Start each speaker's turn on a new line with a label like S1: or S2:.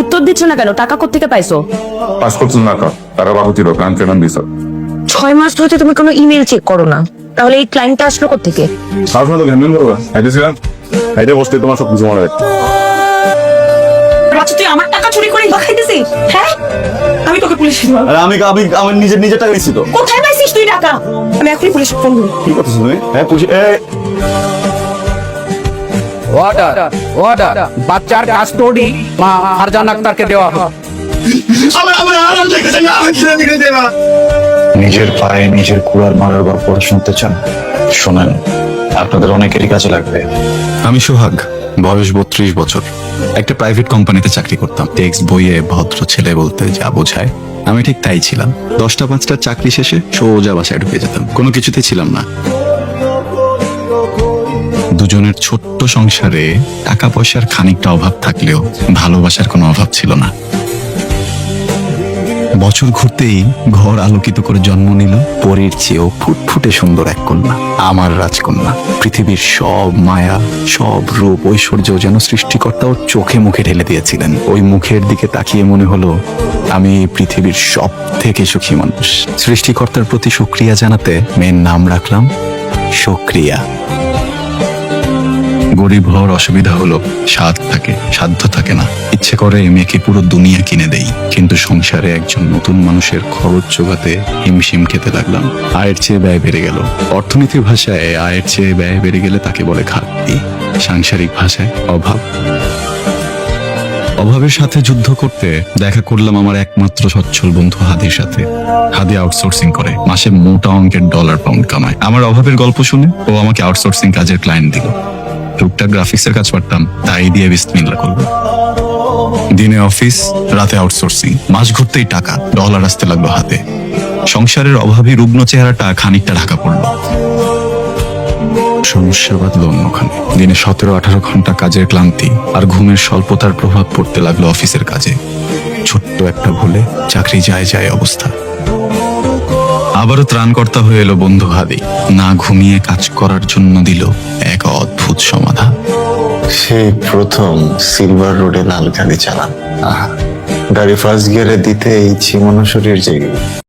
S1: উত্তর দিচ্ছ না কেন? টাকা কোত্থেকে পাইছো?
S2: পাসপোর্ট টাকা তারা বাহুতির কান্ট্রি ভিসা
S1: 6 মাস ধরে তুমি কোনো ইমেল চেক করো না, তাহলে এই ক্লায়েন্টটা আসলো কোত্থেকে?
S2: আপনার তো হ্যান্ডেল করবা আইতেছিলাম আইতে বসতে তোমার সব কিছু মনে রাখবে।
S1: আচ্ছা তুই আমার টাকা চুরি করে খাইতেছিস? হ্যাঁ, আমি তোকে পুলিশে দেব।
S3: আরে আমি আমি নিজের টাকা দিছি তো।
S1: কোথায় পাইছিস তুই টাকা? আমি এখনই পুলিশে ফোন দেব।
S3: কি করতেছ তুমি? হ্যাঁ পুলিশ
S4: অর্ডার অর্ডার বাচ্চার কাস্টডি মা ফারজান আক্তারকে দেওয়া হোক।
S3: নিজের পায়ে নিজের কুড়ার মারার গল্প শুনতে চান? শোনেন, আপনাদের অনেকেরই কাজে লাগবে।
S5: আমি সোহাগ, বয়স 32 বছর। একটা প্রাইভেট কোম্পানিতে চাকরি করতাম। টেক্সট বইয়ে ভদ্র ছেলে বলতে যা বোঝায় আমি ঠিক তাই ছিলাম। 10টা 5টার চাকরি শেষে সোজা বাসায় ঢুকে যেতাম, কোনো কিছুতে ছিলাম না। দুজনের ছোট্ট সংসারে টাকা পয়সার খানিকটা অভাব থাকলেও ভালোবাসার কোনো অভাব ছিল না। বছর ঘুরতেই ঘর আলোকিত করে জন্ম নিল পরীর চেয়েও ফুটফুটে সুন্দর এক কন্যা, আমার রাজকন্যা। পৃথিবীর সব মায়া, সব রূপ, ঐশ্বর্য যেন সৃষ্টিকর্তা ওর চোখে মুখে ঢেলে দিয়েছিলেন। ওই মুখের দিকে তাকিয়ে মনে হলো আমি এই পৃথিবীর সব থেকে সুখী মানুষ। সৃষ্টিকর্তার প্রতি শুকরিয়া জানাতে মেয়ের নাম রাখলাম শুকরিয়া। গরিব হওয়ার অসুবিধা হলো সাধ্য থাকে না। ইচ্ছে করে মেয়েকে পুরো দুনিয়া কিনে দেই, কিন্তু সংসারে একজন নতুন মানুষের খরচ জোগাতে হিমশিম খেতে লাগলাম। আয়ের চেয়ে ব্যয় বেড়ে গেল। অর্থনীতির ভাষায় আয়ের চেয়ে ব্যয় বেড়ে গেলে তাকে বলে ঘাটতি, সাংসারিক ভাষায় অভাব। অভাবের সাথে যুদ্ধ করতে দেখা করলাম আমার একমাত্র সচ্ছল বন্ধু হাদির সাথে। হাদি আউটসোর্সিং করে, মাসে মোটা অঙ্কের ডলার পাউন্ড কামায়। আমার অভাবের গল্প শুনে ও আমাকে আউটসোর্সিং কাজের ক্লায়েন্ট দিল। টুকটাক গ্রাফিক্সের কাজ পারতাম, তাই দিয়ে বিসমিল্লাহ করলো। দিনে অফিস, রাতে আউটসোর্সিং। মাস ঘুরতেই টাকা, ডলার আসতে লাগলো হাতে। সংসারের অভাবী রুগ্ন চেহারাটা খানিকটা ঢাকা পড়লো। সমস্যা বাঁধলো অন্যখানে। দিনে 17-18 ঘন্টা কাজের ক্লান্তি আর ঘুমের স্বল্পতার প্রভাব পড়তে লাগলো অফিসের কাজে। ছোট্ট একটা ভুলে চাকরি যায় অবস্থা। আবারও ত্রাণকর্তা হয়ে এলো বন্ধু হাদি। না ঘুমিয়ে কাজ করার জন্য দিল এক অদ্ভুত সমাধান।
S6: সেই প্রথম সিলভার রোডে লাল গাড়ি চালান। গাড়ি ফার্স্ট গিয়ারে দিতে এই চিমনো শরীর জেগে